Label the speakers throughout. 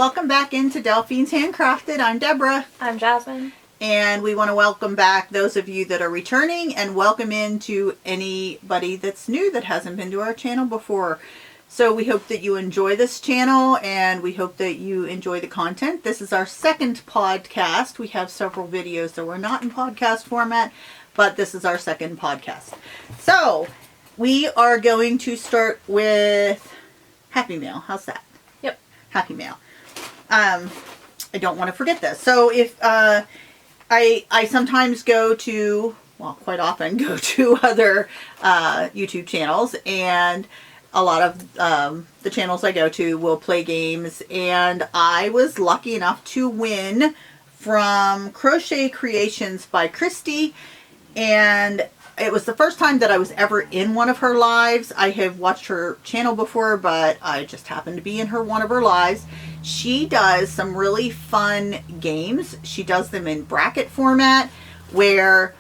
Speaker 1: welcome back into Delphine's Handcrafted. I'm Deborah.
Speaker 2: I'm Jasmine.
Speaker 1: And we want to welcome back those of you that are returning and welcome into anybody that's new that hasn't been to our channel before. So we hope that you enjoy this channel and we hope that you enjoy the content. This is our second podcast. We have several videos that were not in podcast format, but this is our second podcast. So we are going to start with Happy Mail. How's that?
Speaker 2: Yep.
Speaker 1: Happy Mail. I don't want to forget this. So if I sometimes go to, well, quite often go to other YouTube channels, and a lot of the channels I go to will play games, and I was lucky enough to win from Crochet Creations by Christy, and it was the first time that I was ever in one of her lives. I have watched her channel before, but I just happened to be in one of her lives. She does some really fun games. She does them in bracket format, where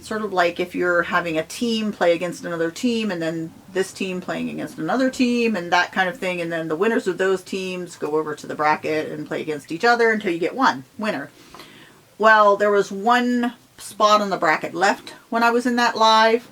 Speaker 1: sort of like if you're having a team play against another team, and then this team playing against another team, and that kind of thing, and then the winners of those teams go over to the bracket and play against each other until you get one winner. Well, there was one spot on the bracket left when I was in that live.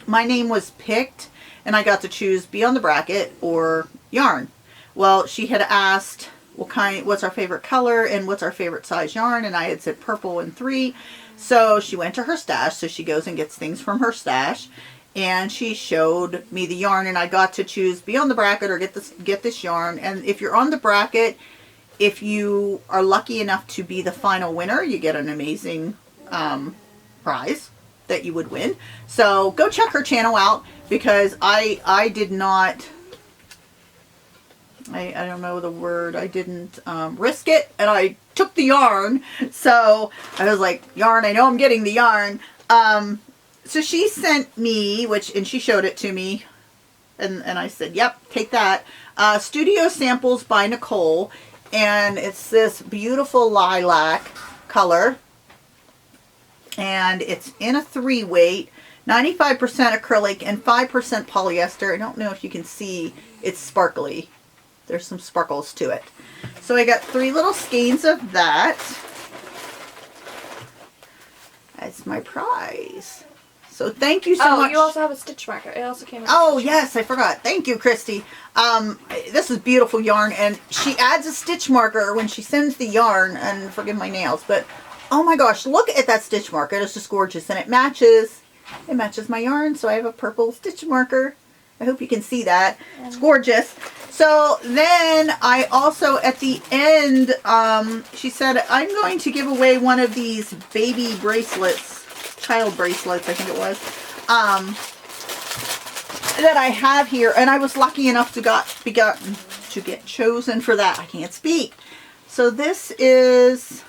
Speaker 1: My name was picked and I got to choose be on the bracket or yarn. Well, she had asked what's our favorite color and what's our favorite size yarn, and I had said purple and 3. So she went to her stash, so she goes and gets things from her stash, and she showed me the yarn, and I got to choose be on the bracket or get this yarn. And if you're on the bracket, if you are lucky enough to be the final winner, you get an amazing prize that you would win. So go check her channel out, because I did not, I don't know the word, I didn't risk it, and I took the yarn. So I was like, yarn, I know I'm getting the yarn. So she sent me, and she showed it to me, and I said, yep, take that. Studio Samples by Nicole, and it's this beautiful lilac color, and it's in a 3 weight, 95% acrylic and 5% polyester. I don't know if you can see, it's sparkly. There's some sparkles to it. So I got 3 little skeins of that. That's my prize. So thank you so much.
Speaker 2: You also have a stitch marker. It also came with
Speaker 1: Oh, yes, I forgot. Thank you, Christy. This is beautiful yarn, and she adds a stitch marker when she sends the yarn, and forgive my nails, but oh my gosh, look at that stitch marker. It's just gorgeous, and it matches my yarn, so I have a purple stitch marker. I hope you can see that. It's gorgeous. So then I also, at the end, she said, I'm going to give away one of these baby bracelets, child bracelets, I think it was, that I have here. And I was lucky enough to get chosen for that. I can't speak. So this is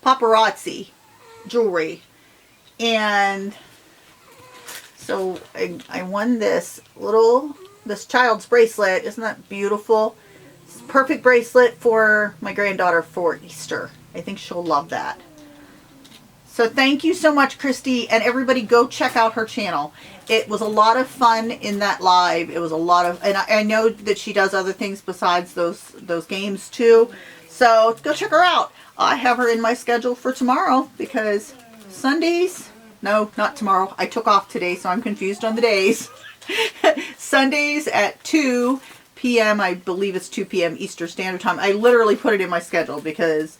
Speaker 1: paparazzi jewelry. And so I won this child's bracelet. Isn't that beautiful? It's a perfect bracelet for my granddaughter for Easter. I think she'll love that. So thank you so much, Christy, and everybody go check out her channel. It was a lot of fun in that live. It was a lot of, and I know that she does other things besides those games too. So go check her out. I have her in my schedule for tomorrow, because Sundays, no, not tomorrow. I took off today, so I'm confused on the days. Sundays at 2 p.m., I believe it's 2 p.m. Eastern Standard Time. I literally put it in my schedule because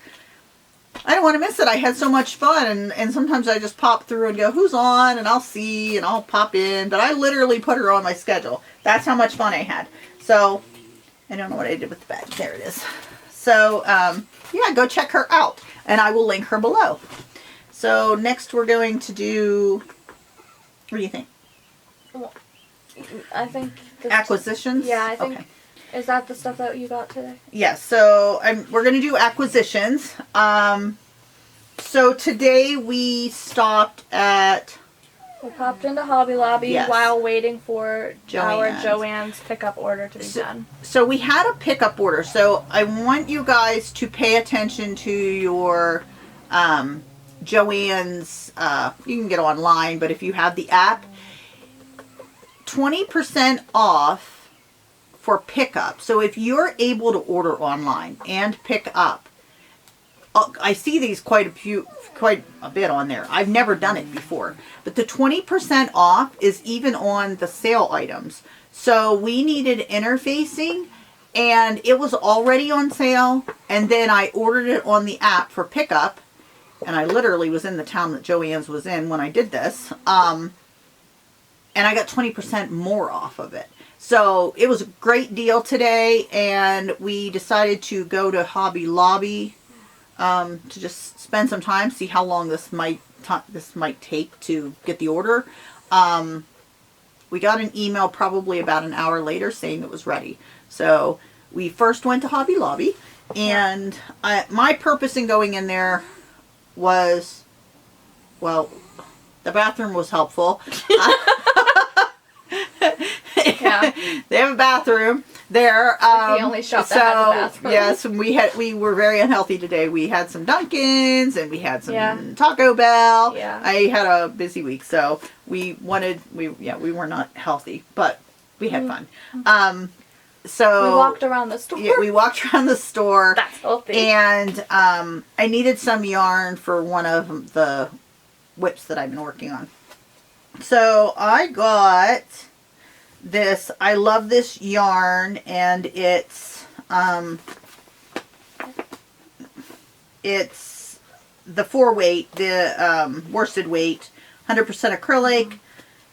Speaker 1: I don't want to miss it. I had so much fun, and sometimes I just pop through and go, who's on? And I'll see, and I'll pop in. But I literally put her on my schedule. That's how much fun I had. So, I don't know what I did with the bag. There it is. So, yeah, go check her out, and I will link her below. So next we're going to do, what do you think?
Speaker 2: Well, I think
Speaker 1: acquisitions?
Speaker 2: Yeah, I think.
Speaker 1: Okay.
Speaker 2: Is that the stuff that you got today?
Speaker 1: Yes, so we're going to do acquisitions. So today we stopped at...
Speaker 2: We popped into Hobby Lobby while waiting for
Speaker 1: Joann's.
Speaker 2: our Joann's pickup order to be done.
Speaker 1: So we had a pickup order. So I want you guys to pay attention to your Joann's. You can get online, but if you have the app, 20% off for pickup. So if you're able to order online and pick up, I see these quite a bit on there. I've never done it before, but the 20% off is even on the sale items. So we needed interfacing, and it was already on sale, and then I ordered it on the app for pickup, and I literally was in the town that Joann's was in when I did this, and I got 20% more off of it. So it was a great deal today, and we decided to go to Hobby Lobby to just spend some time, see how long this might take to get the order. We got an email probably about an hour later saying it was ready. So we first went to Hobby Lobby, and my purpose in going in there was, well, the bathroom was helpful.
Speaker 2: Yeah.
Speaker 1: They have a bathroom there.
Speaker 2: The only shop that has a bathroom.
Speaker 1: Yes, we were very unhealthy today. We had some Dunkins and we had some Taco Bell.
Speaker 2: Yeah.
Speaker 1: I had a busy week, so we were not healthy, but we had fun. So
Speaker 2: we walked around the store.
Speaker 1: Yeah, we walked around the store.
Speaker 2: That's healthy.
Speaker 1: And I needed some yarn for one of the WIPS that I've been working on. So I got this. I love this yarn, and it's the 4-weight, the worsted weight, 100% acrylic.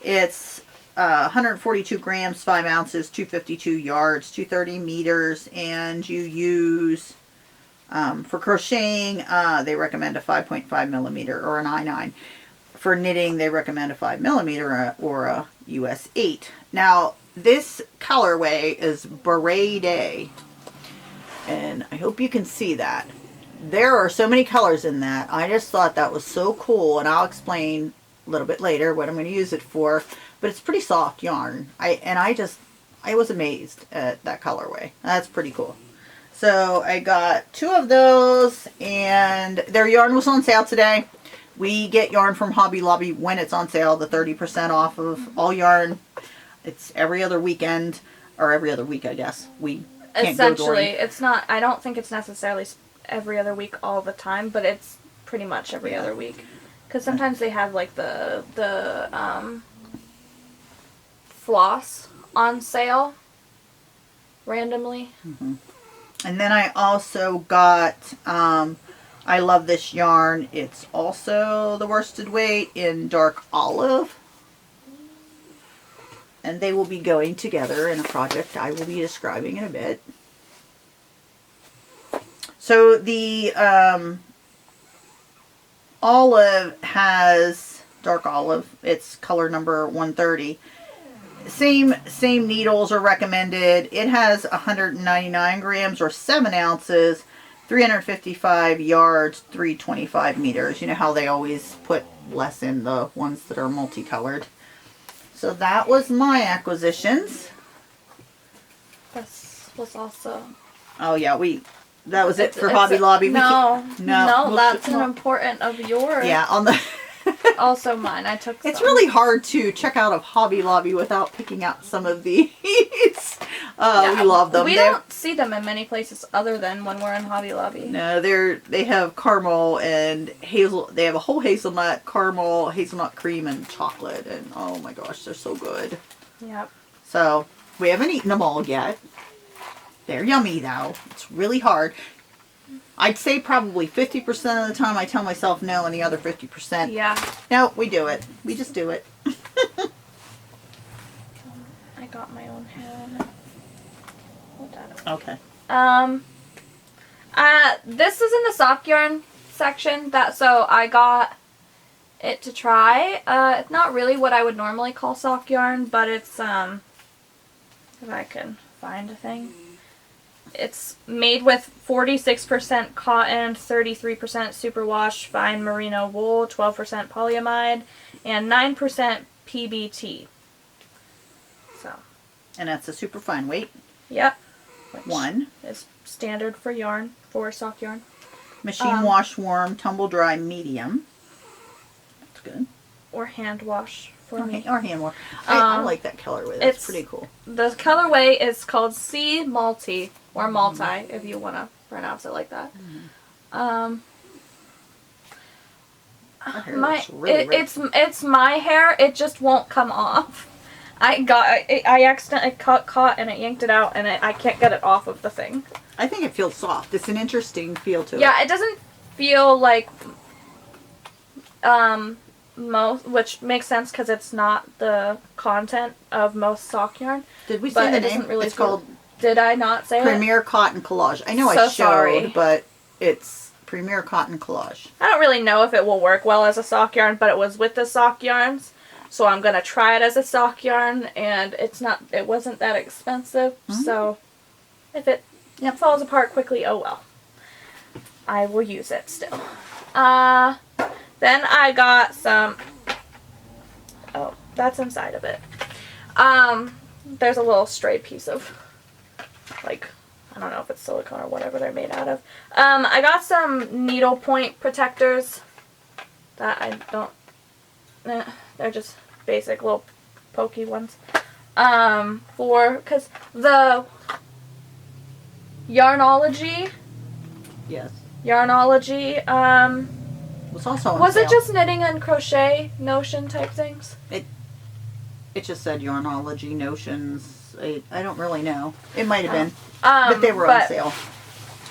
Speaker 1: It's 142 grams, 5 ounces, 252 yards, 230 meters, and you use for crocheting they recommend a 5.5 millimeter or an I9. For knitting, they recommend a 5 millimeter or a US 8. Now, this colorway is Beret Day, and I hope you can see that. There are so many colors in that. I just thought that was so cool, and I'll explain a little bit later what I'm going to use it for. But it's pretty soft yarn. I was amazed at that colorway. That's pretty cool. So I got 2 of those, and their yarn was on sale today. We get yarn from Hobby Lobby when it's on sale, the 30% off of all yarn. It's every other weekend, or every other week, I guess. We can't
Speaker 2: essentially, it's not, I don't think it's necessarily every other week all the time, but it's pretty much every other week. Because sometimes they have like the floss on sale randomly.
Speaker 1: Mm-hmm. And then I also got, I love this yarn. It's also the worsted weight in dark olive. And they will be going together in a project I will be describing in a bit. So the olive has, dark olive, it's color number 130. Same needles are recommended. It has 199 grams or 7 ounces, 355 yards, 325 meters. You know how they always put less in the ones that are multicolored. So that was my acquisitions.
Speaker 2: This was also...
Speaker 1: Oh yeah, that was it for Hobby Lobby.
Speaker 2: No, that's an important of yours.
Speaker 1: Yeah, on the...
Speaker 2: Also mine. I took some.
Speaker 1: It's really hard to check out of Hobby Lobby without picking out some of these. We love them.
Speaker 2: We don't see them in many places other than when we're in Hobby Lobby.
Speaker 1: No, they have caramel and hazel. They have a whole hazelnut, caramel, hazelnut cream, and chocolate. And oh my gosh, they're so good.
Speaker 2: Yep.
Speaker 1: So we haven't eaten them all yet. They're yummy though. It's really hard. I'd say probably 50% of the time I tell myself no, and the other 50%.
Speaker 2: Yeah.
Speaker 1: No, we do it. We just do it.
Speaker 2: I got my own head. Hold that up.
Speaker 1: Okay.
Speaker 2: This is in the soft yarn section, so I got it to try. It's not really what I would normally call soft yarn, but it's, if I can find a thing. It's made with 46% cotton, 33% superwash fine merino wool, 12% polyamide, and 9% PBT. So.
Speaker 1: And that's a super fine weight.
Speaker 2: Yep.
Speaker 1: One.
Speaker 2: Is standard for yarn, for soft yarn.
Speaker 1: Machine wash warm, tumble dry medium. That's good.
Speaker 2: Or hand wash for me.
Speaker 1: Or hand work. I like that colorway. That's pretty cool.
Speaker 2: The colorway is called Sea Multi, or Multi, if you want to pronounce it like that. It's my hair. It just won't come off. I accidentally caught and it yanked it out, and I can't get it off of the thing.
Speaker 1: I think it feels soft. It's an interesting feel to it.
Speaker 2: Yeah, it doesn't feel like most, which makes sense because it's not the content of most sock yarn.
Speaker 1: Did we say the name?
Speaker 2: Really
Speaker 1: it's called.
Speaker 2: Did I not say
Speaker 1: Premier Cotton Collage. I know I showed,
Speaker 2: sorry.
Speaker 1: But it's Premier Cotton Collage.
Speaker 2: I don't really know if it will work well as a sock yarn, but it was with the sock yarns, so I'm gonna try it as a sock yarn, and it wasn't that expensive, so if it falls apart quickly, oh well. I will use it still. Then I got some, oh, that's inside of it. There's a little stray piece of, like, I don't know if it's silicone or whatever they're made out of. I got some needle point protectors that I don't, they're just basic little pokey ones. Because the Yarnology.
Speaker 1: Yes.
Speaker 2: Yarnology,
Speaker 1: was also on
Speaker 2: was
Speaker 1: sale.
Speaker 2: it just knitting and crochet notion type things?
Speaker 1: It just said Yarnology Notions. I don't really know. It might have been. But they were on sale.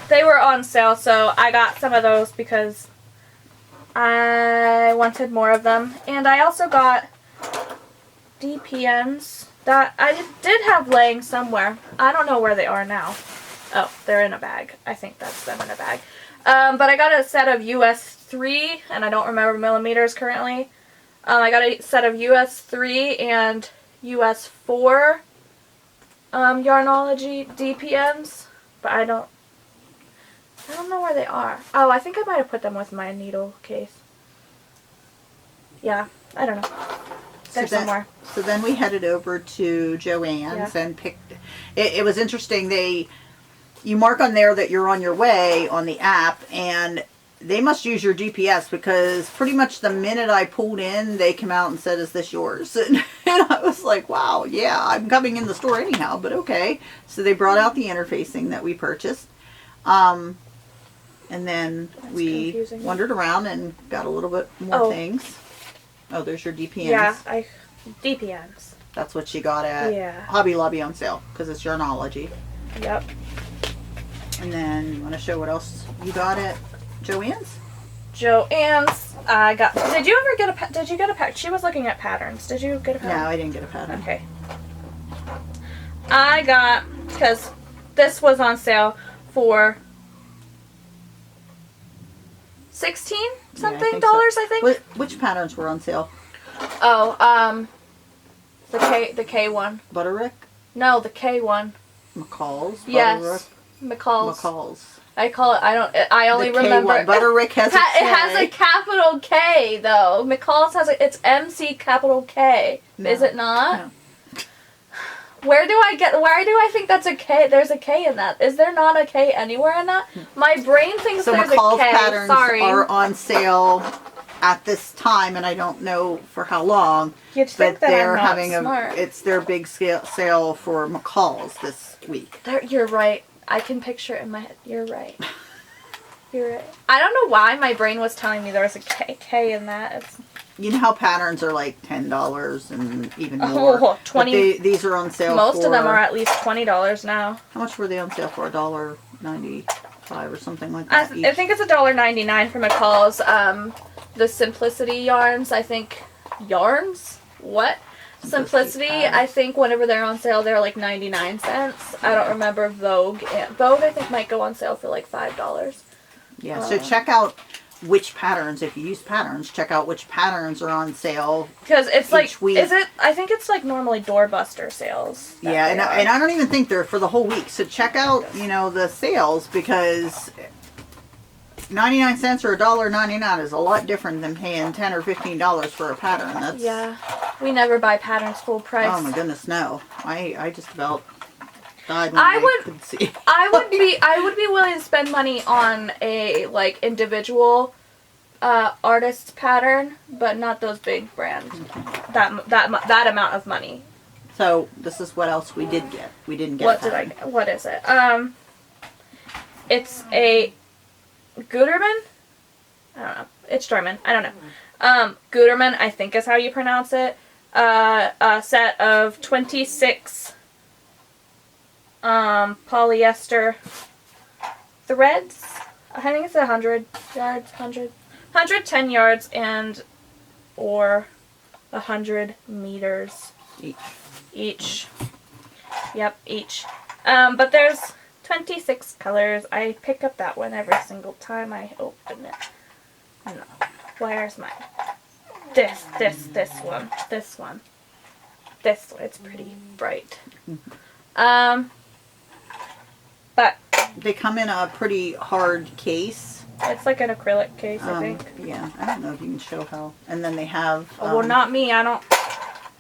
Speaker 2: They were on sale, so I got some of those because I wanted more of them. And I also got DPNs that I did have laying somewhere. I don't know where they are now. Oh, they're in a bag. I think that's them in a bag. But I got a set of US 3, and I don't remember millimeters currently. I got a set of US 3 and US 4 Yarnology DPNs, but I don't know where they are. Oh, I think I might have put them with my needle case. Yeah, I don't know. They're somewhere.
Speaker 1: So then we headed over to Joann's and picked. It was interesting. You mark on there that you're on your way on the app, and they must use your GPS because pretty much the minute I pulled in, they came out and said, "Is this yours?" And I was like, "Wow, yeah, I'm coming in the store anyhow, but okay." So they brought out the interfacing that we purchased, and then we wandered around and got a little bit more things. Oh, there's your DPNs.
Speaker 2: Yeah, DPNs.
Speaker 1: That's what she got at Hobby Lobby on sale because it's Yarnology.
Speaker 2: Yep.
Speaker 1: And then you want to show what else you got at Joann's?
Speaker 2: Joann's. I got. Did you ever get a? Did you get a pattern? She was looking at patterns. Did you get a pattern?
Speaker 1: No, I didn't get a pattern.
Speaker 2: Okay. I got, because this was on sale for $16 something dollars, I think.
Speaker 1: Which patterns were on sale?
Speaker 2: Oh, the K one.
Speaker 1: Butterick?
Speaker 2: No, the K one.
Speaker 1: McCall's?
Speaker 2: Yes. McCall's. I call it, I only remember.
Speaker 1: K1. Butterick has a K.
Speaker 2: It has a capital K, though. McCall's has it's MC capital K. No. Is it not?
Speaker 1: No.
Speaker 2: Why do I think that's a K? There's a K in that. Is there not a K anywhere in that? My brain thinks there's
Speaker 1: McCall's
Speaker 2: a K.
Speaker 1: Patterns
Speaker 2: Sorry.
Speaker 1: are on sale at this time, and I don't know for how long.
Speaker 2: You'd think that
Speaker 1: they're
Speaker 2: I'm not
Speaker 1: having
Speaker 2: smart.
Speaker 1: it's their big sale for McCall's this week.
Speaker 2: You're right. I can picture it in my head. You're right. You're right. I don't know why my brain was telling me there was a K in that.
Speaker 1: You know how patterns are like $10 and even more.
Speaker 2: Oh, 20.
Speaker 1: These are on sale.
Speaker 2: Most of them are at least $20 now.
Speaker 1: How much were they on sale for? $1.95 or something like that.
Speaker 2: I think it's $1.99 for McCall's. The Simplicity yarns. I think yarns. What? Simplicity. I think whenever they're on sale, they're like 99 cents. I don't remember Vogue. Vogue, I think, might go on sale for like $5.
Speaker 1: Yeah. So check out which patterns, if you use patterns, check out which patterns are on sale.
Speaker 2: Because it's like,
Speaker 1: week.
Speaker 2: I think it's like normally doorbuster sales.
Speaker 1: Yeah, and I don't even think they're for the whole week. So check out, the sales, because 99 cents or $1.99 is a lot different than paying $10 or $15 for a pattern.
Speaker 2: Yeah, we never buy patterns full price.
Speaker 1: Oh my goodness, no. I just about died when I could see.
Speaker 2: I would be willing to spend money on a individual artist's pattern, but not those big brands. That amount of money.
Speaker 1: So this is what else we did get. We didn't get.
Speaker 2: What did I get? What is it? It's a Gutermann. I don't know. It's German. I don't know. Gutermann, I think is how you pronounce it. A set of 26 polyester threads. I think it's 100 yards, 110 yards and or 100 meters each. Yep, each. But there's 26 colors. I pick up that one every single time I open it. No. Where's mine? This one. This one. It's pretty bright. But
Speaker 1: they come in a pretty hard case.
Speaker 2: It's like an acrylic case, I think.
Speaker 1: Yeah, I don't know if you can show how. And then they have...
Speaker 2: well, not me. I don't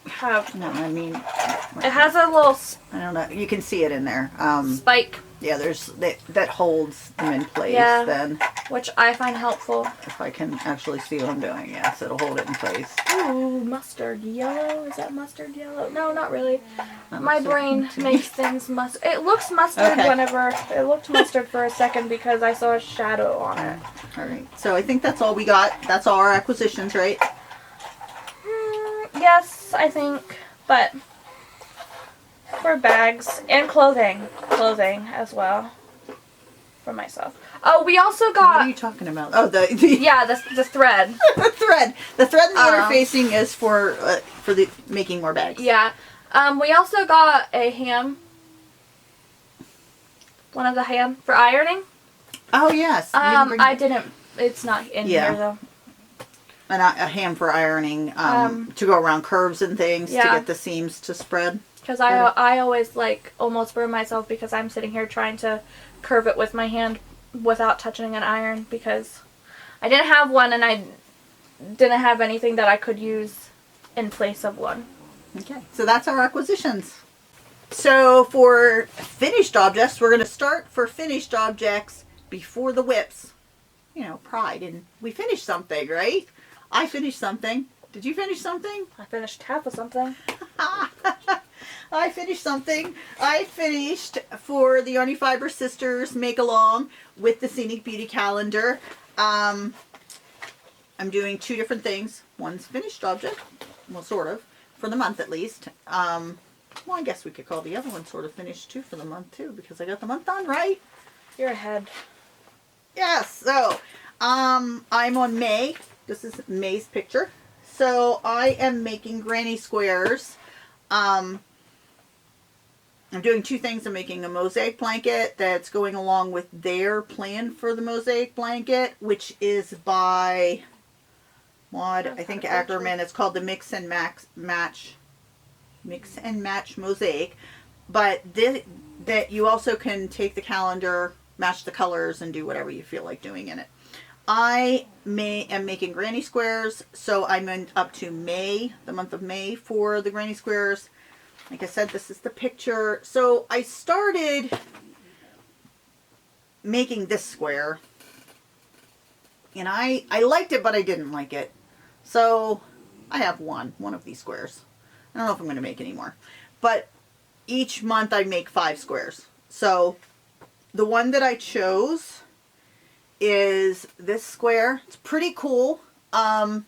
Speaker 2: have...
Speaker 1: No, I mean...
Speaker 2: It has a little...
Speaker 1: I don't know. You can see it in there.
Speaker 2: Spike.
Speaker 1: Yeah, there's... That holds them in place then.
Speaker 2: Which I find helpful.
Speaker 1: If I can actually see what I'm doing, yes, it'll hold it in place.
Speaker 2: Ooh, mustard yellow. Is that mustard yellow? No, not really. My brain makes things mustard. It looks mustard whenever... It looked mustard for a second because I saw a shadow on it.
Speaker 1: Alright, so I think that's all we got. That's all our acquisitions, right?
Speaker 2: Yes, I think. But... for bags. And clothing. Clothing as well. For myself. Oh, we also got...
Speaker 1: What are you talking about? Oh,
Speaker 2: yeah, the thread.
Speaker 1: The thread. The thread and the interfacing is for the making more bags.
Speaker 2: Yeah. We also got a ham. One of the ham for ironing.
Speaker 1: Oh, yes.
Speaker 2: I didn't... It's not in here, though.
Speaker 1: And a ham for ironing to go around curves and things to get the seams to spread.
Speaker 2: Because I always, like, almost burn myself because I'm sitting here trying to curve it with my hand without touching an iron because I didn't have one and I didn't have anything that I could use in place of one.
Speaker 1: Okay, so that's our acquisitions. So for finished objects, we're going to start for finished objects before the WIPS. You know, pride in we finished something, right? I finished something. Did you finish something?
Speaker 2: I finished half of something.
Speaker 1: I finished something. I finished for the Yarny Fiber Sisters Make Along with the Scenic Beauty Calendar. I'm doing two different things. One's finished object, well, sort of, for the month at least. Well, I guess we could call the other one sort of finished too for the month too, because I got the month done, right?
Speaker 2: You're ahead.
Speaker 1: Yes, so I'm on May. This is May's picture. So I am making granny squares. I'm doing two things. I'm making a mosaic blanket that's going along with their plan for the mosaic blanket, which is by Maud, I think Ackerman. It's called the Mix and Match Mosaic. But that you also can take the calendar, match the colors, and do whatever you feel like doing in it. I am making granny squares, so I'm up to May, the month of May for the granny squares. Like I said, this is the picture. So I started making this square, and I liked it, but I didn't like it. So I have one of these squares. I don't know if I'm going to make any more, but each month I make 5 squares. So the one that I chose is this square. It's pretty cool. It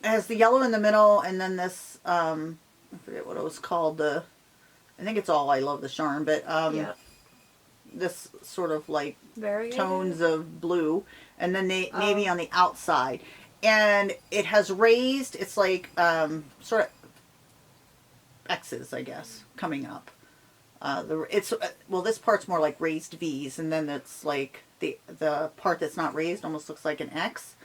Speaker 1: has the yellow in the middle, and then this I forget what it was called, I think it's all I Love the Charm, but this sort of like tones of blue, and then navy on the outside, and it has raised, it's like sort of X's, I guess, coming up. Well, this part's more like raised V's, and then it's like the part that's not raised almost looks like an X.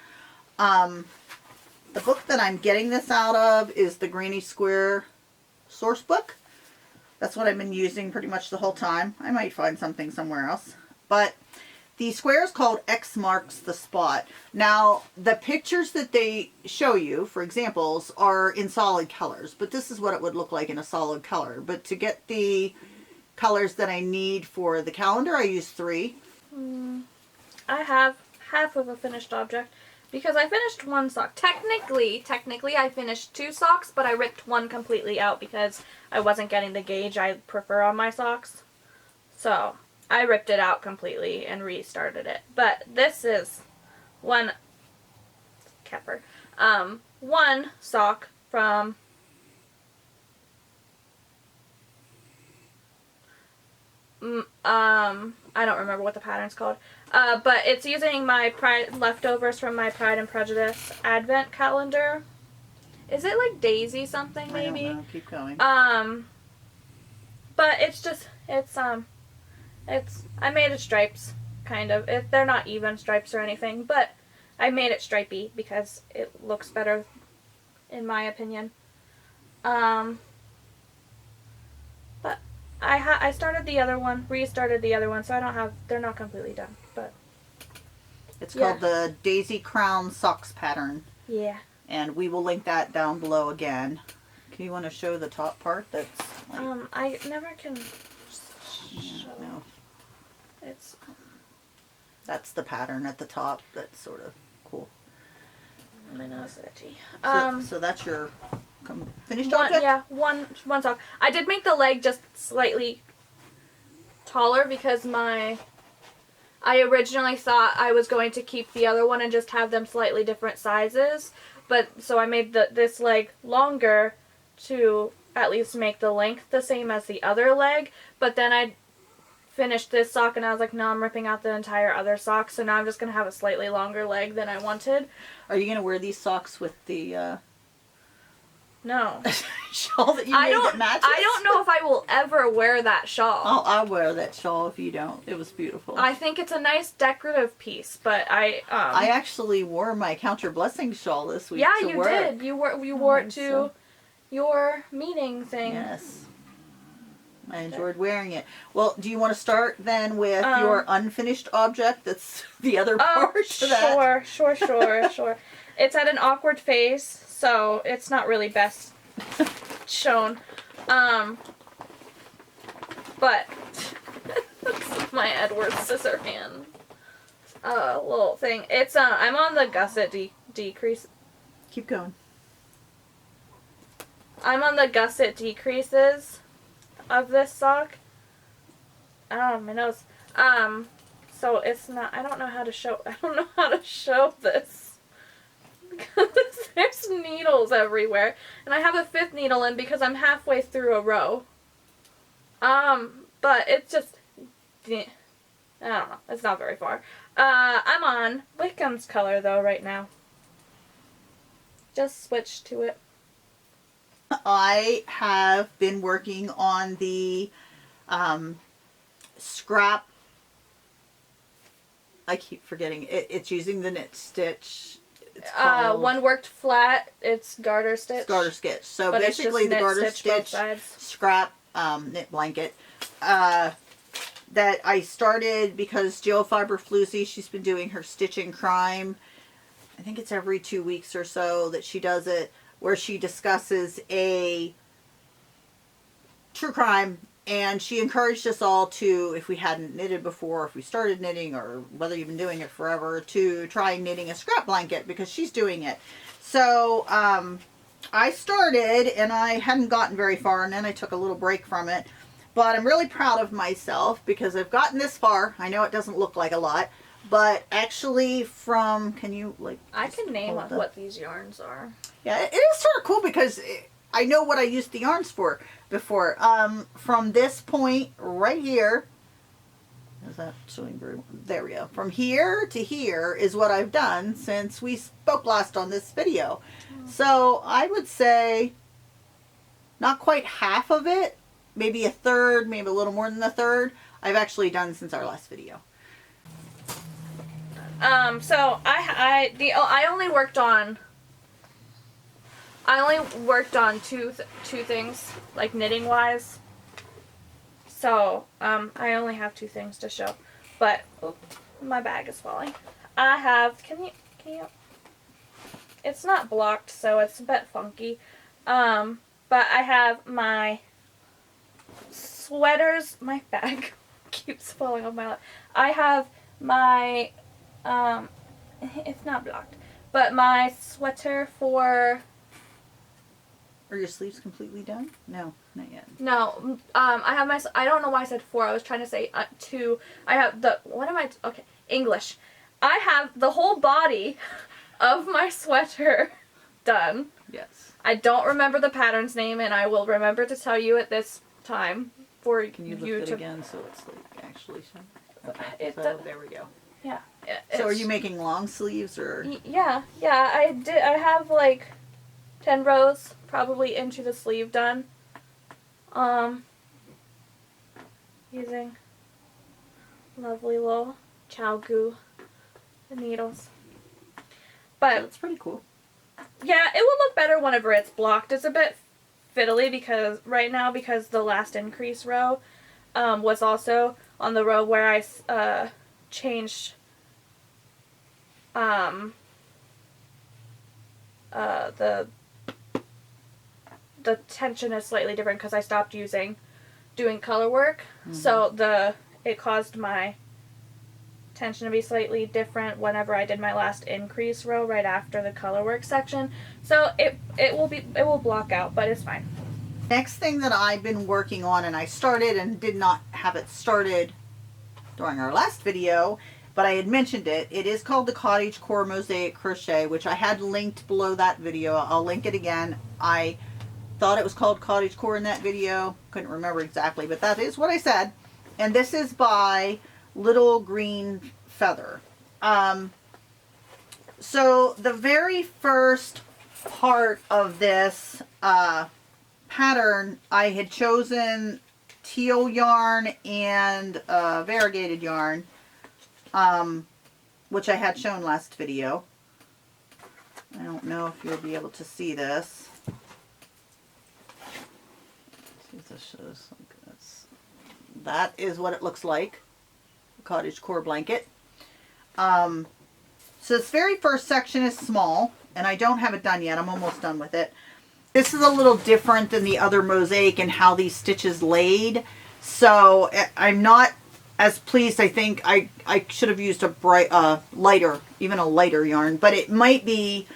Speaker 1: The book that I'm getting this out of is the Granny Square Sourcebook. That's what I've been using pretty much the whole time. I might find something somewhere else. But the square is called X Marks the Spot. Now, the pictures that they show you for examples are in solid colors, but this is what it would look like in a solid color. But to get the colors that I need for the calendar, I use 3.
Speaker 2: I have half of a finished object because I finished one sock. Technically I finished 2 socks, but I ripped one completely out because I wasn't getting the gauge I prefer on my socks. So I ripped it out completely and restarted it. But this is one sock from I don't remember what the pattern's called, but it's using my leftovers from my Pride and Prejudice Advent calendar. Is it like Daisy something maybe?
Speaker 1: I don't know. Keep going.
Speaker 2: But I made it stripes, kind of. They're not even stripes or anything, but I made it stripey because it looks better, in my opinion. But I started the other one, restarted the other one, so they're not completely done, but.
Speaker 1: It's called the Daisy Crown Socks pattern.
Speaker 2: Yeah.
Speaker 1: And we will link that down below again. Do you want to show the top part? That's like,
Speaker 2: I never can show.
Speaker 1: No.
Speaker 2: It's.
Speaker 1: That's the pattern at the top. That's sort of cool.
Speaker 2: My nose is itchy.
Speaker 1: So that's your finished
Speaker 2: one,
Speaker 1: object?
Speaker 2: Yeah, one sock. I did make the leg just slightly taller because I originally thought I was going to keep the other one and just have them slightly different sizes. But so I made this leg longer to at least make the length the same as the other leg. But then I finished this sock and I was like, no, I'm ripping out the entire other sock. So now I'm just going to have a slightly longer leg than I wanted.
Speaker 1: Are you going to wear these socks with the
Speaker 2: no
Speaker 1: shawl that you made that matches?
Speaker 2: I don't know if I will ever wear that shawl.
Speaker 1: I'll wear that shawl if you don't. It was beautiful.
Speaker 2: I think it's a nice decorative piece, but I
Speaker 1: actually wore my Counter Blessing shawl this week.
Speaker 2: Yeah,
Speaker 1: to
Speaker 2: you
Speaker 1: work.
Speaker 2: did. You wore it to your meeting thing.
Speaker 1: Yes. I enjoyed wearing it. Well, do you want to start then with your unfinished object? That's the other part to that.
Speaker 2: Sure. It's at an awkward face, so it's not really best shown. But my Edward Scissorhand little thing. It's I'm on the gusset decrease.
Speaker 1: Keep going.
Speaker 2: I'm on the gusset decreases of this sock. Oh, my nose. So it's not. I don't know how to show this because there's needles everywhere, and I have a 5th needle in because I'm halfway through a row. But it's just. I don't know. It's not very far. I'm on Wickham's color though right now. Just switch to it.
Speaker 1: I have been working on the scrap. I keep forgetting. It's using the knit stitch. It's called,
Speaker 2: one worked flat. It's garter stitch.
Speaker 1: It's garter stitch. So
Speaker 2: but
Speaker 1: basically the garter stitch scrap knit blanket that I started because Jill Fiber Floozy, she's been doing her Stitching Crime. I think it's every 2 weeks or so that she does it, where she discusses a true crime, and she encouraged us all to, if we hadn't knitted before, if we started knitting, or whether you've been doing it forever, to try knitting a scrap blanket because she's doing it. So I started, and I hadn't gotten very far, and then I took a little break from it. But I'm really proud of myself because I've gotten this far. I know it doesn't look like a lot, but actually from, can you like...
Speaker 2: I can name what these yarns are.
Speaker 1: Yeah, it is sort of cool because I know what I used the yarns for before. From this point right here, is that showing very, there we go. From here to here is what I've done since we spoke last on this video. So I would say not quite half of it, maybe a third, maybe a little more than a third, I've actually done since our last video.
Speaker 2: So I only worked on two things, like knitting wise. So I only have 2 things to show, but my bag is falling. I have, can you? It's not blocked, so it's a bit funky. But I have my sweaters. My bag keeps falling off my lap. I have my it's not blocked. But my sweater for...
Speaker 1: Are your sleeves completely done? No, not yet.
Speaker 2: No, I have my... I don't know why I said 4. I was trying to say 2. I have the... What am I... Okay, English. I have the whole body of my sweater done.
Speaker 1: Yes.
Speaker 2: I don't remember the pattern's name, and I will remember to tell you at this time for
Speaker 1: Can you lift it again so it's like actually shown? Okay, so there we go.
Speaker 2: Yeah.
Speaker 1: So are you making long sleeves or?
Speaker 2: Yeah, I did. I have like 10 rows probably into the sleeve done. Using lovely little chow goo needles. But
Speaker 1: that's pretty cool.
Speaker 2: Yeah, it will look better whenever it's blocked. It's a bit fiddly because right now, because the last increase row was also on the row where I changed the tension is slightly different because I stopped doing color work. Mm-hmm. So it caused my tension to be slightly different whenever I did my last increase row right after the color work section. So it will block out, but it's fine.
Speaker 1: Next thing that I've been working on, and I started and did not have it started during our last video, but I had mentioned it. It is called the Cottage Core Mosaic Crochet, which I had linked below that video. I'll link it again. I thought it was called Cottage Core in that video. Couldn't remember exactly, but that is what I said. And this is by Little Green Feather. So the very first part of this pattern, I had chosen teal yarn and variegated yarn, which I had shown last video. I don't know if you'll be able to see this. Let's see if this shows. That is what it looks like. Cottage core blanket. So this very first section is small, and I don't have it done yet. I'm almost done with it. This is a little different than the other mosaic and how these stitches laid. So I'm not as pleased. I think I should have used a lighter, even a lighter yarn, but it might be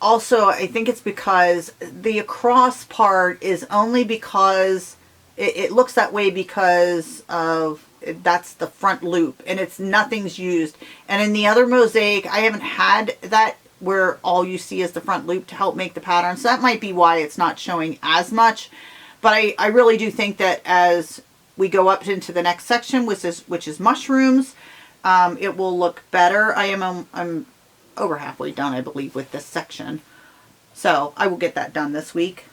Speaker 1: also, I think it's because the across part is only because it looks that way because of that's the front loop, and it's nothing's used. And in the other mosaic, I haven't had that where all you see is the front loop to help make the pattern. So that might be why it's not showing as much. But I really do think that as we go up into the next section, which is mushrooms, it will look better. I'm over halfway done, I believe, with this section. So I will get that done this week.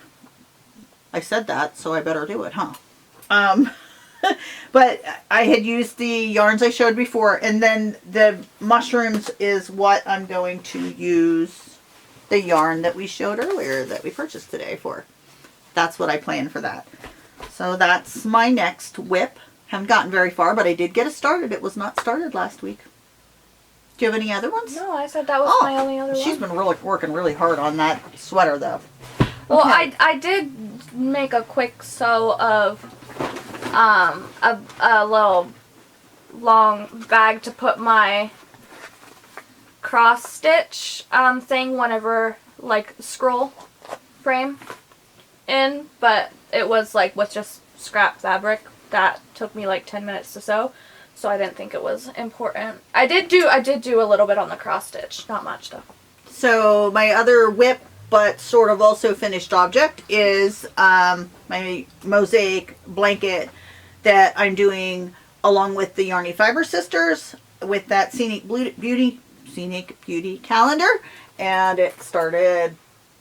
Speaker 1: I said that, so I better do it, huh? But I had used the yarns I showed before, and then the mushrooms is what I'm going to use the yarn that we showed earlier that we purchased today for. That's what I plan for that. So that's my next WIP. Haven't gotten very far, but I did get it started. It was not started last week. Do you have any other ones?
Speaker 2: No, I said that was my only other one.
Speaker 1: She's been working really hard on that sweater, though.
Speaker 2: Well, okay. I did make a quick sew of a little long bag to put my cross stitch thing whenever, like, scroll frame in, but it was like with just scrap fabric. That took me like 10 minutes to sew, so I didn't think it was important. I did do a little bit on the cross stitch, not much though. So
Speaker 1: my other WIP, but sort of also finished object, is my mosaic blanket that I'm doing along with the Yarny Fiber Sisters with that Scenic Beauty calendar. And it started,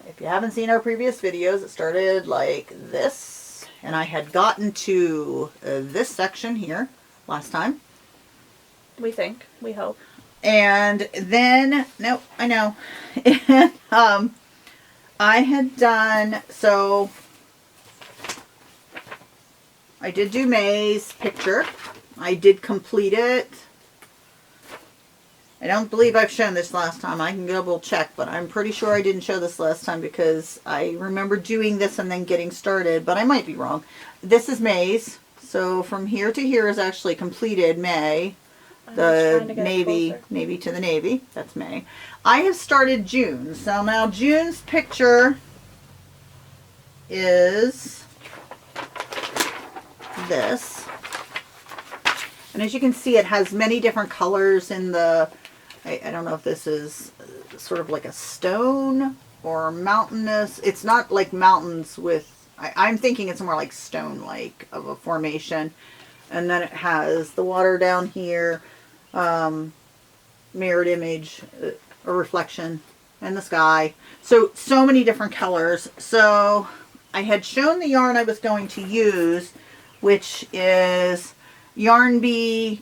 Speaker 1: if you haven't seen our previous videos, it started like this. And I had gotten to this section here last time. We hope. And then, nope, I know. And, I had done, so I did do May's picture. I did complete it. I don't believe I've shown this last time. I can double check, but I'm pretty sure I didn't show this last time because I remember doing this and then getting started, but I might be wrong. This is May's. So from here to here is actually completed May. the navy to the navy. That's May. I have started June. So now June's picture is this. And as you can see, it has many different colors in the, I don't know if this is sort of like a stone or mountainous. It's not like mountains with, I'm thinking it's more like stone-like of a formation. And then it has the water down here, mirrored image, a reflection, and the sky. So many different colors. So I had shown the yarn I was going to use, which is Yarn Bee,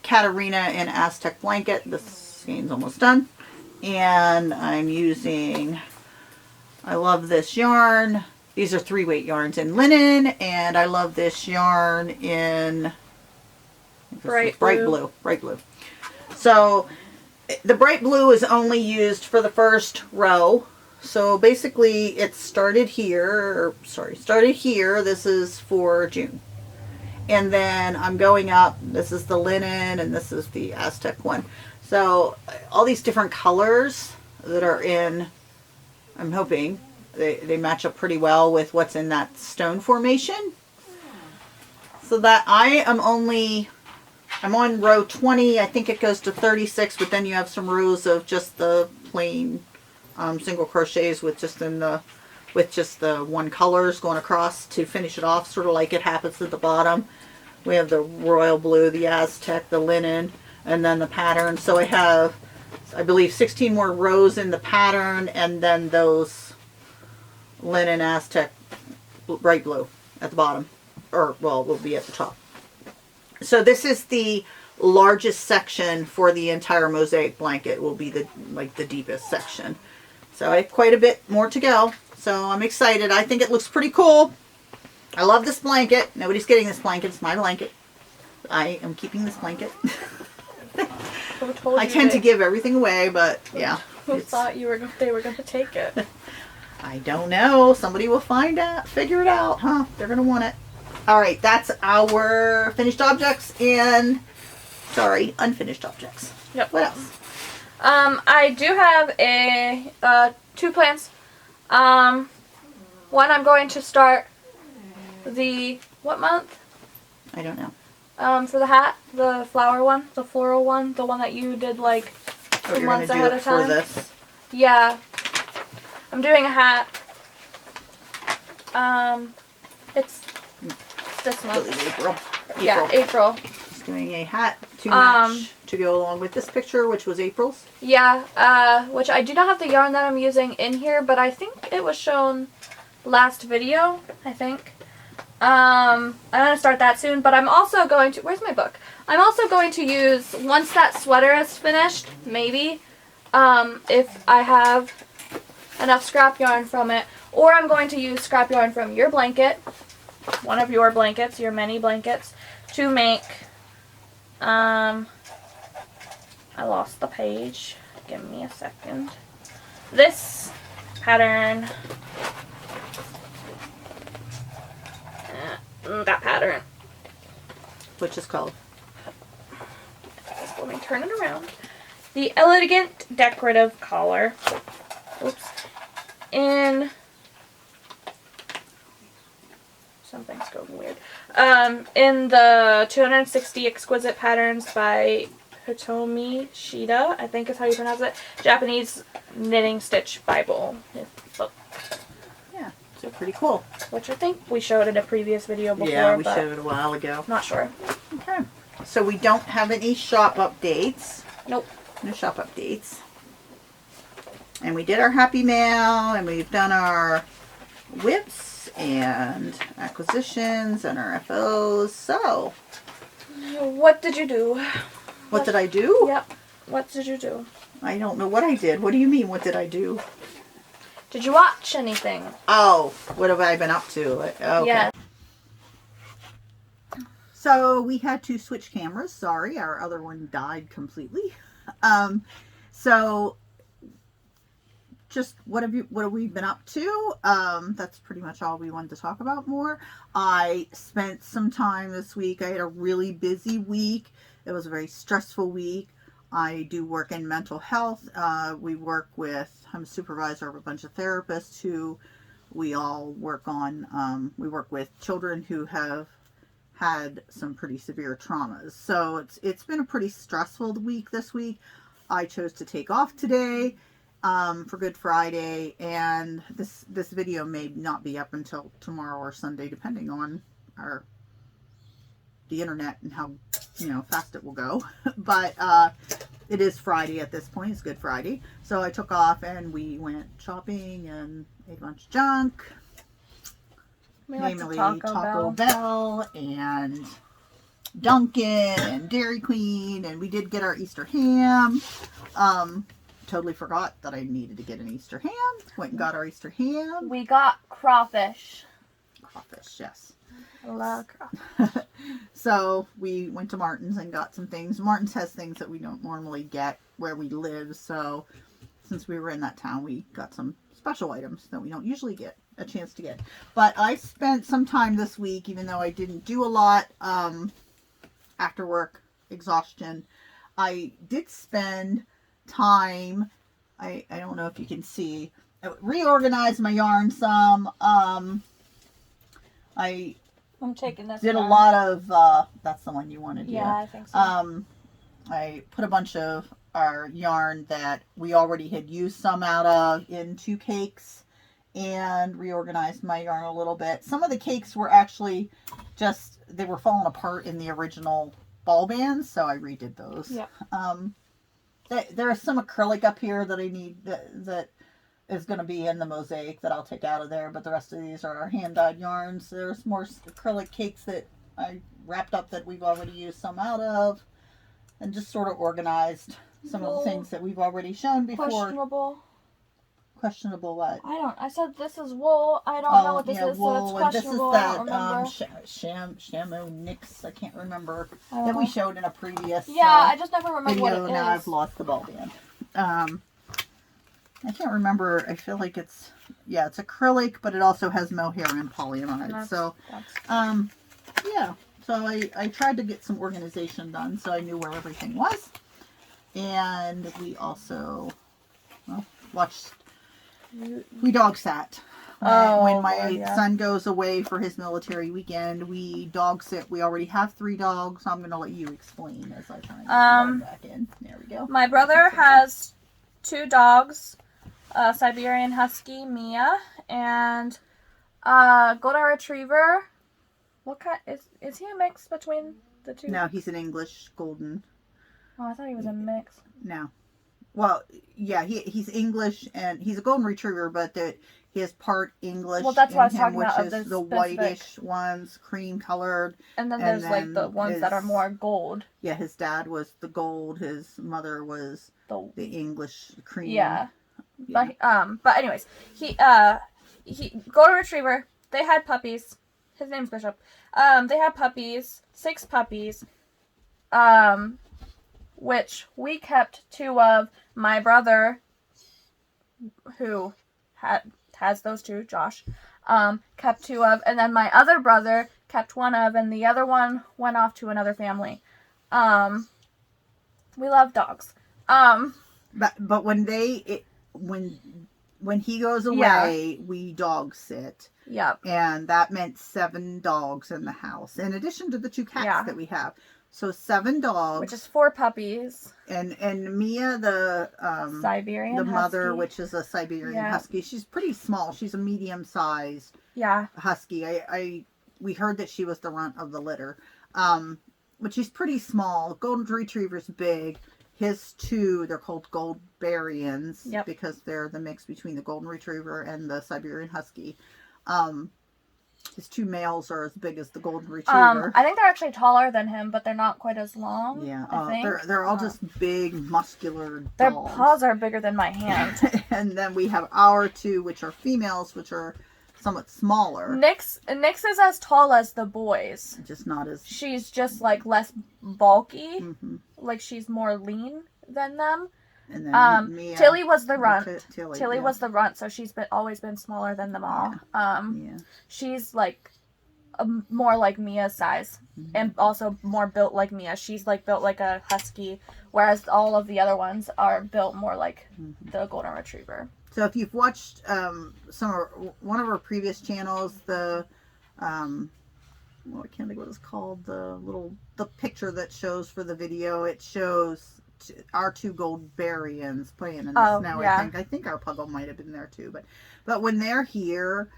Speaker 1: Katarina, and Aztec Blanket. This skein's almost done. And I'm using, I love this yarn. These are 3-weight yarns in linen, and I love this yarn in bright blue. So the bright blue is only used for the first row. So basically it started here. This is for June. And then I'm going up. This is the linen, and this is the Aztec one. So all these different colors that are in, I'm hoping they match up pretty well with what's in that stone formation. So that I'm on row 20. I think it goes to 36, but then you have some rows of just the plain single crochets with just the one colors going across to finish it off, sort of like it happens at the bottom. We have the royal blue, the Aztec, the linen, and then the pattern. So I have, I believe, 16 more rows in the pattern, and then those linen, Aztec, bright blue at the bottom, or well, will be at the top. So this is the largest section for the entire Mosaic blanket. Will be the deepest section. So I have quite a bit more to go. So I'm excited. I think it looks pretty cool. I love this blanket. Nobody's getting this blanket. It's my blanket. I am keeping this blanket. I tend to give everything away, but yeah.
Speaker 2: Who thought they were going to take it?
Speaker 1: I don't know. Somebody will figure it out, huh? They're going to want it. All right, that's our finished objects and, unfinished objects.
Speaker 2: Yep.
Speaker 1: What else?
Speaker 2: I do have 2 plans. One, I'm going to start what month?
Speaker 1: I don't know.
Speaker 2: For the hat, the flower one, the floral one, the one that you did like 2 months ahead of time.
Speaker 1: For this?
Speaker 2: Yeah. I'm doing a hat. It's this month.
Speaker 1: April.
Speaker 2: Yeah, April.
Speaker 1: Just doing a hat to match to go along with this picture, which was April's.
Speaker 2: Yeah, which I do not have the yarn that I'm using in here, but I think it was shown last video, I think. I'm going to start that soon, but I'm also going to, where's my book? I'm also going to use, once that sweater is finished, maybe, if I have enough scrap yarn from it, or I'm going to use scrap yarn from your blanket, one of your blankets, your many blankets, to make, I lost the page, give me a second, this pattern, that pattern.
Speaker 1: Which is called?
Speaker 2: Just let me turn it around. The Elegant Decorative Collar. Oops. In something's going weird. In the 260 Exquisite Patterns by Hitomi Shida, I think is how you pronounce it. Japanese Knitting Stitch Bible.
Speaker 1: Yeah, so pretty cool.
Speaker 2: Which I think we showed in a previous video before.
Speaker 1: Yeah, we showed it a while ago.
Speaker 2: Not sure.
Speaker 1: Okay. So we don't have any shop updates.
Speaker 2: Nope.
Speaker 1: No shop updates. And we did our Happy Mail, and we've done our WIPS and acquisitions and our FOs. So,
Speaker 2: what did you do?
Speaker 1: What did I do?
Speaker 2: Yep. What did you do?
Speaker 1: I don't know what I did. What do you mean, what did I do?
Speaker 2: Did you watch anything?
Speaker 1: Oh, what have I been up to? Okay.
Speaker 2: Yeah.
Speaker 1: So we had to switch cameras. Sorry, our other one died completely. So just what have we been up to? That's pretty much all we wanted to talk about more. I spent some time this week. I had a really busy week It was a very stressful week. I do work in mental health. I'm a supervisor of a bunch of therapists who we all work on. We work with children who have had some pretty severe traumas. So it's been a pretty stressful week this week. I chose to take off today for Good Friday, and this video may not be up until tomorrow or Sunday, depending on the internet and how fast it will go. But it is Friday at this point. It's Good Friday, so I took off and we went shopping and ate a bunch of junk. Namely Taco Bell and Dunkin' and Dairy Queen, and we did get our Easter ham. Totally forgot that I needed to get an Easter ham. Went and got our Easter ham.
Speaker 2: We got crawfish.
Speaker 1: Crawfish, yes.
Speaker 2: I love crawfish.
Speaker 1: So we went to Martin's and got some things. Martin's has things that we don't normally get where we live, so since we were in that town, we got some special items that we don't usually get a chance to get. But I spent some time this week, even though I didn't do a lot after work, exhaustion. I did spend time, I don't know if you can see, I reorganized my yarn some. I'm
Speaker 2: taking this.
Speaker 1: Did a lot of, that's the one you wanted.
Speaker 2: Yeah, I think so.
Speaker 1: I put a bunch of our yarn that we already had used some out of into cakes and reorganized my yarn a little bit. Some of the cakes were actually they were falling apart in the original ball bands, so I redid those.
Speaker 2: Yep.
Speaker 1: There is some acrylic up here that I need that is going to be in the Mosaic that I'll take out of there, but the rest of these are our hand-dyed yarns. There's more acrylic cakes that I wrapped up that we've already used some out of, and just sort of organized some of the things that we've already shown before. Questionable what?
Speaker 2: I said this is wool. I don't know what this is,
Speaker 1: wool,
Speaker 2: so it's questionable.
Speaker 1: This is
Speaker 2: I don't remember.
Speaker 1: Shamu Nix, I can't remember,
Speaker 2: that
Speaker 1: we showed in a previous
Speaker 2: I just never remember
Speaker 1: video.
Speaker 2: what it is.
Speaker 1: Now I've lost the ball band. I can't remember. I feel like it's acrylic, but it also has mohair and poly on it. So I tried to get some organization done so I knew where everything was. And we also we dog sat. When my son goes away for his military weekend, we dog sit. We already have 3 dogs. So I'm going to let you explain as I try and get back in. There we go.
Speaker 2: My brother has 2 dogs, Siberian Husky, Mia, and Golden Retriever. What kind is he a mix between the 2?
Speaker 1: No, he's an English Golden.
Speaker 2: Oh, I thought he was a mix.
Speaker 1: No. Well, yeah, he's English and he's a Golden Retriever, but he has part English.
Speaker 2: Well, that's what I was
Speaker 1: him,
Speaker 2: talking
Speaker 1: which
Speaker 2: about.
Speaker 1: is the whitish ones, cream colored.
Speaker 2: And then there's like the ones that are more gold.
Speaker 1: Yeah, his dad was the gold. His mother was the English cream.
Speaker 2: Yeah. But anyways, he Golden Retriever. They had puppies. His name's Bishop. They had puppies, 6 puppies. Which we kept 2 of. My brother, who has those 2, Josh, kept 2 of, and then my other brother kept 1 of, and the other one went off to another family. We love dogs.
Speaker 1: But when he goes away, we dog sit.
Speaker 2: Yep.
Speaker 1: And that meant 7 dogs in the house, in addition to the 2 cats that we have. So 7 dogs,
Speaker 2: which is 4 puppies,
Speaker 1: and Mia, the
Speaker 2: Siberian
Speaker 1: the mother,
Speaker 2: Husky.
Speaker 1: which is a Siberian Husky. She's pretty small. She's a medium-sized Husky. We heard that she was the runt of the litter, but she's pretty small. Golden Retriever's big. His 2, they're called Goldbarians because they're the mix between the Golden Retriever and the Siberian Husky. His 2 males are as big as the Golden Retriever.
Speaker 2: I think they're actually taller than him, but they're not quite as long.
Speaker 1: Yeah,
Speaker 2: I think.
Speaker 1: They're all just big, muscular dogs.
Speaker 2: Their paws are bigger than my hand.
Speaker 1: And then we have our 2, which are females, which are somewhat smaller.
Speaker 2: Nyx is as tall as the boys.
Speaker 1: Just not as...
Speaker 2: She's just like less bulky.
Speaker 1: Mm-hmm.
Speaker 2: Like she's more lean than them.
Speaker 1: And then Mia,
Speaker 2: Tilly was the runt.
Speaker 1: Tilly
Speaker 2: was the runt, so she's always been smaller than them all. She's like more like Mia's size, and also more built like Mia. She's like built like a husky, whereas all of the other ones are built more like the golden retriever.
Speaker 1: So if you've watched one of our previous channels, the well, I can't think what it's called, the picture that shows for the video, it shows our two Goldberrians playing in the snow.
Speaker 2: Yeah.
Speaker 1: I think our Puggle might have been there too, but when they're here,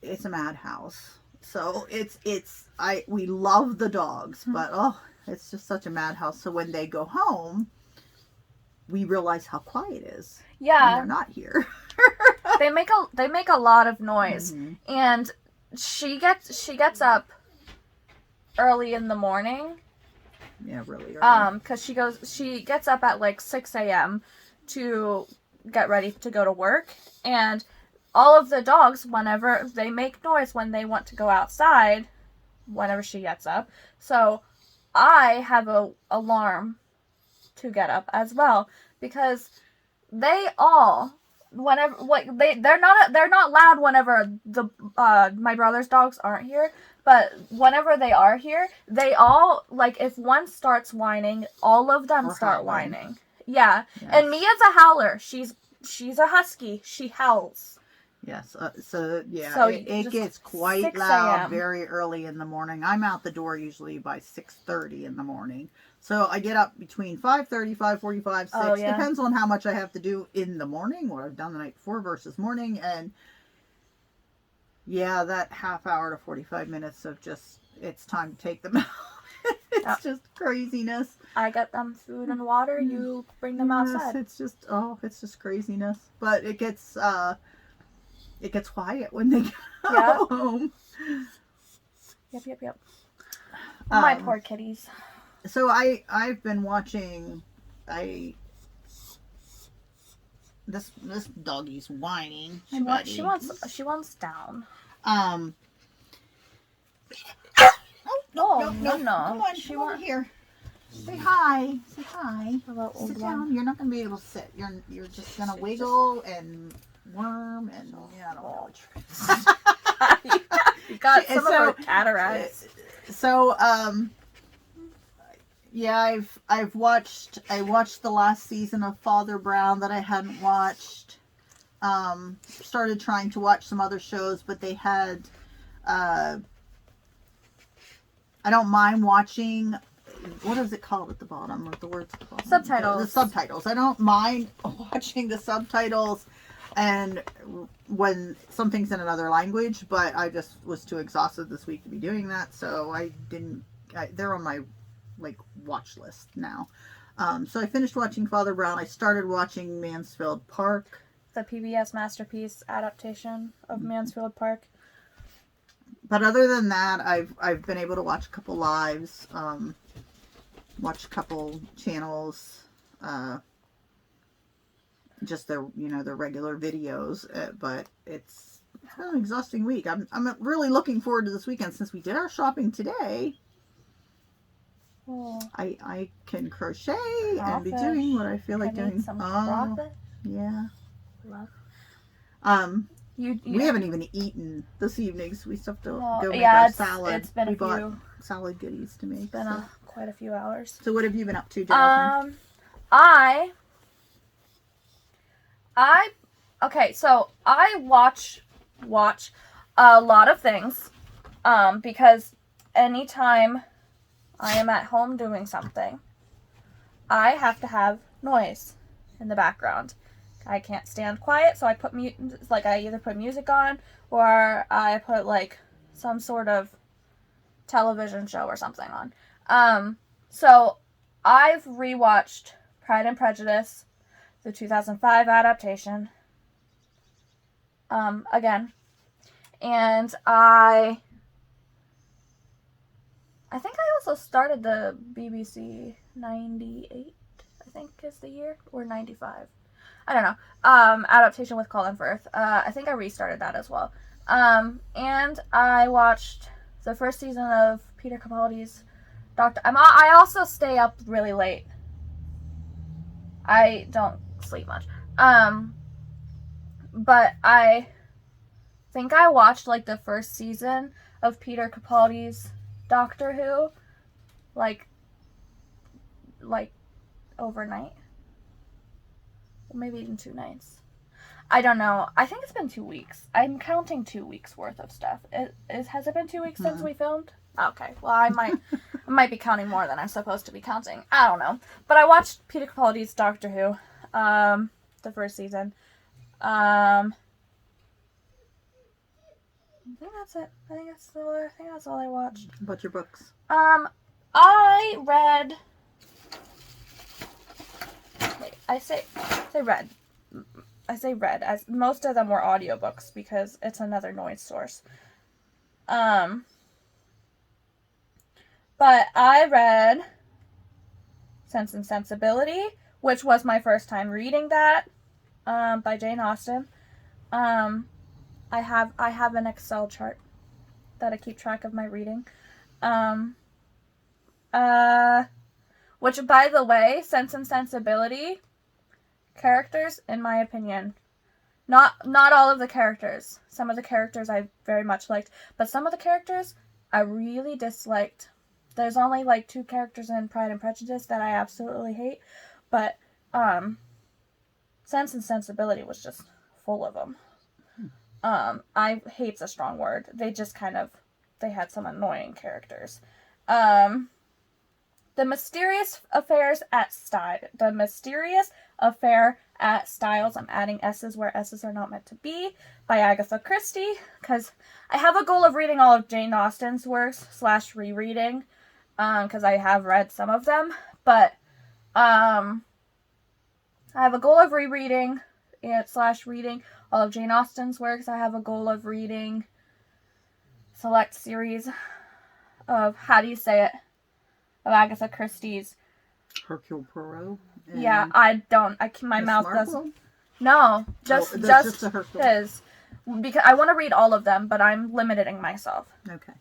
Speaker 1: it's a madhouse. So we love the dogs, but it's just such a madhouse. So when they go home, we realize how quiet it is.
Speaker 2: Yeah,
Speaker 1: when they're not here.
Speaker 2: they make a lot of noise, and she gets up early in the morning.
Speaker 1: Yeah, really early.
Speaker 2: Because she gets up at like 6 a.m. to get ready to go to work, and all of the dogs, whenever they make noise when they want to go outside, whenever she gets up. So I have a alarm to get up as well, because they all, whenever, like, they're not loud whenever the my brother's dogs aren't here, but whenever they are here, they all, like, if one starts whining, all of them start whining. Yeah. Yes. And Mia's a howler. She's a husky. She howls.
Speaker 1: Yes. So it gets quite loud very early in the morning. I'm out the door usually by 6:30 in the morning. So I get up between 5:30, 5:45, 6. Oh, yeah. Depends on how much I have to do in the morning, what I've done the night before versus morning. And yeah, that half hour to 45 minutes of just, it's time to take them out. It's just craziness.
Speaker 2: I get them food and water. You bring them outside.
Speaker 1: It's just craziness. But it gets quiet when they go home.
Speaker 2: Yep. My poor kitties.
Speaker 1: So I've been watching this doggie's whining.
Speaker 2: She wants down.
Speaker 1: No. Come on, she wants here. Say hi.
Speaker 2: Hello,
Speaker 1: sit down. You're not gonna be able to sit. You're just gonna wiggle and worm and I don't know what
Speaker 2: you got some of her cataracts.
Speaker 1: So yeah, I watched the last season of Father Brown that I hadn't watched. Started trying to watch some other shows, but they had I don't mind watching, what is it called at the bottom? What the words called?
Speaker 2: Subtitles.
Speaker 1: The subtitles. I don't mind watching the subtitles and when something's in another language, but I just was too exhausted this week to be doing that, so I didn't. They're on my watch list now. So I finished watching Father Brown. I started watching Mansfield Park,
Speaker 2: the PBS Masterpiece adaptation of Mansfield Park.
Speaker 1: But other than that, I've been able to watch a couple lives, watch a couple channels, just their regular videos. But it's been an exhausting week. I'm really looking forward to this weekend since we did our shopping today. Oh. I can crochet and be doing what I feel like doing.
Speaker 2: Some crawfish.
Speaker 1: Yeah.
Speaker 2: Love.
Speaker 1: We haven't even eaten this evening, so we still have to go make our salad.
Speaker 2: It's been
Speaker 1: bought salad goodies to make.
Speaker 2: It's been quite a few hours.
Speaker 1: So what have you been up to, Delphine?
Speaker 2: So I watch a lot of things, because anytime I am at home doing something, I have to have noise in the background. I can't stand quiet, so I put I either put music on or I put some sort of television show or something on. So I've rewatched Pride and Prejudice, the 2005 adaptation, again, and I think I also started the BBC 98, I think is the year, or 95. I don't know. Adaptation with Colin Firth. I think I restarted that as well. And I watched the first season of Peter Capaldi's Doctor. I also stay up really late. I don't sleep much. But I think I watched like the first season of Peter Capaldi's Doctor Who, like overnight, maybe even 2 nights. I don't know. I think it's been 2 weeks. I'm counting 2 weeks worth of stuff. Has it been 2 weeks since we filmed? Okay. Well, I might be counting more than I'm supposed to be counting. I don't know. But I watched Peter Capaldi's Doctor Who, the first season. I think that's it. I think that's all I watched.
Speaker 1: What's your books?
Speaker 2: I read. Wait, I say read. I say read, as most of them were audiobooks because it's another noise source. But I read Sense and Sensibility, which was my first time reading that, by Jane Austen. I have an Excel chart that I keep track of my reading. Which, by the way, Sense and Sensibility characters, in my opinion, not all of the characters. Some of the characters I very much liked, but some of the characters I really disliked. There's only like 2 characters in Pride and Prejudice that I absolutely hate, but Sense and Sensibility was just full of them. I hate's a strong word. They just they had some annoying characters. The Mysterious Affair at Styles, I'm adding S's where S's are not meant to be, by Agatha Christie, because I have a goal of reading all of Jane Austen's works, / rereading, because I have read some of them, but, I have a goal of rereading, / reading all of Jane Austen's works. I have a goal of reading select series of, how do you say it, of Agatha Christie's.
Speaker 1: Hercule Poirot?
Speaker 2: Yeah, my mouth doesn't. No, just his. Because I want to read all of them, but I'm limiting myself.
Speaker 1: Okay.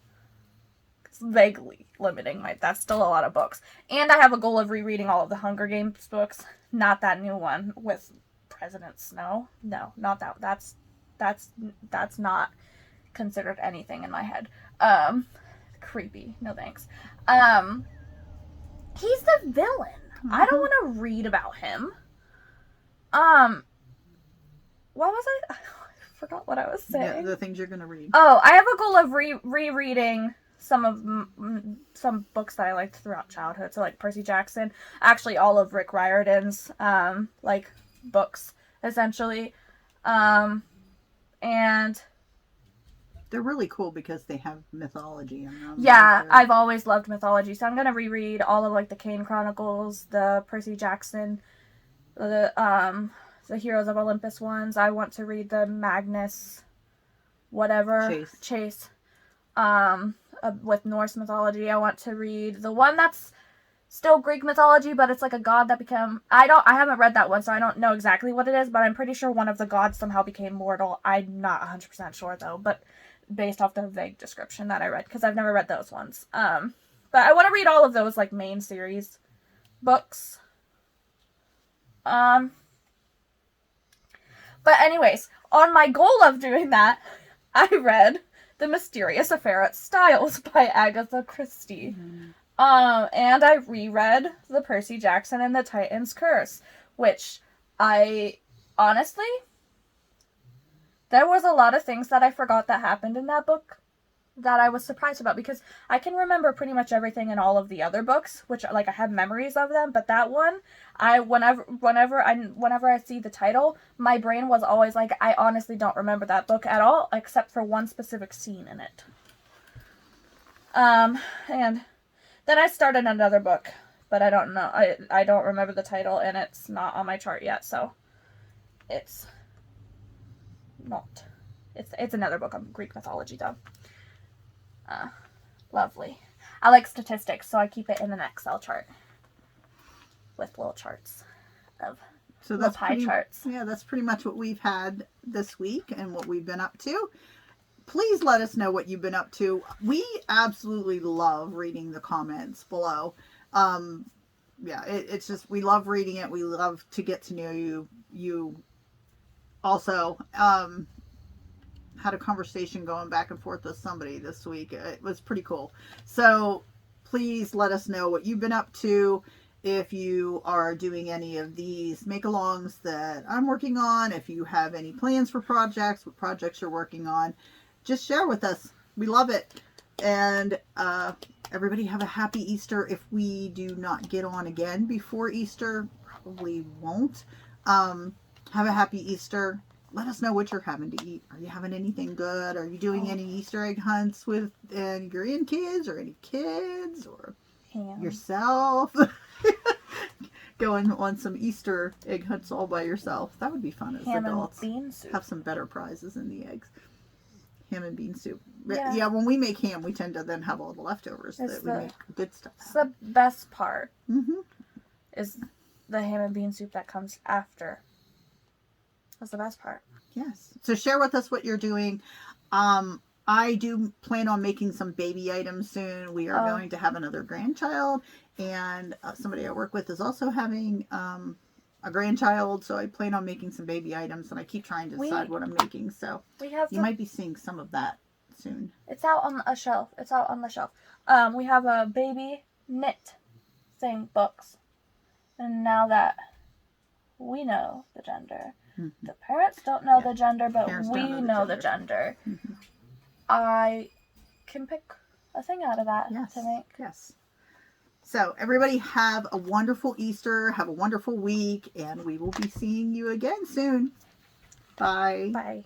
Speaker 2: It's vaguely limiting that's still a lot of books. And I have a goal of rereading all of the Hunger Games books. Not that new one with President Snow. No, not that. That's not considered anything in my head. Creepy. No thanks. He's the villain. Mm-hmm. I don't want to read about him. What was I forgot what I was saying.
Speaker 1: Yeah, the things you're going to read.
Speaker 2: Oh, I have a goal of rereading some books that I liked throughout childhood. So, like, Percy Jackson. Actually, all of Rick Riordan's, books, essentially. And
Speaker 1: they're really cool because they have mythology in them.
Speaker 2: Yeah, I've always loved mythology. So I'm going to reread all of, like, the Kane Chronicles, the Percy Jackson, the Heroes of Olympus ones. I want to read the Magnus Chase. With Norse mythology. I want to read the one that's still Greek mythology, but it's like a god that became... I haven't read that one, so I don't know exactly what it is, but I'm pretty sure one of the gods somehow became mortal. I'm not 100% sure, though, but based off the vague description that I read, because I've never read those ones. But I want to read all of those, like, main series books. But anyways, on my goal of doing that, I read The Mysterious Affair at Styles by Agatha Christie. Mm-hmm. And I reread The Percy Jackson and the Titan's Curse, which I honestly... There was a lot of things that I forgot that happened in that book that I was surprised about, because I can remember pretty much everything in all of the other books, which, like, I have memories of them, but that one, whenever I see the title, my brain was always like, I honestly don't remember that book at all, except for one specific scene in it. And then I started another book, but I don't know, I don't remember the title, and it's not on my chart yet, so it's not. It's another book on Greek mythology, though. Lovely. I like statistics, so I keep it in an Excel chart with little charts of little pie charts.
Speaker 1: Yeah, that's pretty much what we've had this week and what we've been up to. Please let us know what you've been up to. We absolutely love reading the comments below. Yeah, it's just, we love reading it. We love to get to know you also. had a conversation going back and forth with somebody this week. It was pretty cool. So please let us know what you've been up to. If you are doing any of these make-alongs that I'm working on, if you have any plans for projects, what projects you're working on, just share with us. We love it. And everybody have a happy Easter. If we do not get on again before Easter, probably won't. Have a happy Easter. Let us know what you're having to eat. Are you having anything good? Are you doing any Easter egg hunts with your grandkids or any kids or yourself? Going on some Easter egg hunts all by yourself. That would be fun as adults.
Speaker 2: Ham and bean soup.
Speaker 1: Have some better prizes in the eggs. Ham and bean soup.
Speaker 2: Yeah.
Speaker 1: When we make ham, we tend to then have all the leftovers that we make good stuff out.
Speaker 2: It's the best part.
Speaker 1: Mm-hmm.
Speaker 2: Is the ham and bean soup that comes after. That's the best part.
Speaker 1: Yes. So share with us what you're doing. I do plan on making some baby items soon. We are going to have another grandchild, and somebody I work with is also having a grandchild, so I plan on making some baby items, and I keep trying to decide what I'm making. So you might be seeing some of that soon.
Speaker 2: It's out on a shelf. It's out on the shelf. We have a baby knit thing books, and now that we know the gender, the parents don't know the gender, but we know the gender.
Speaker 1: Mm-hmm.
Speaker 2: I can pick a thing out of that to make.
Speaker 1: Yes. So everybody have a wonderful Easter. Have a wonderful week. And we will be seeing you again soon. Bye.
Speaker 2: Bye.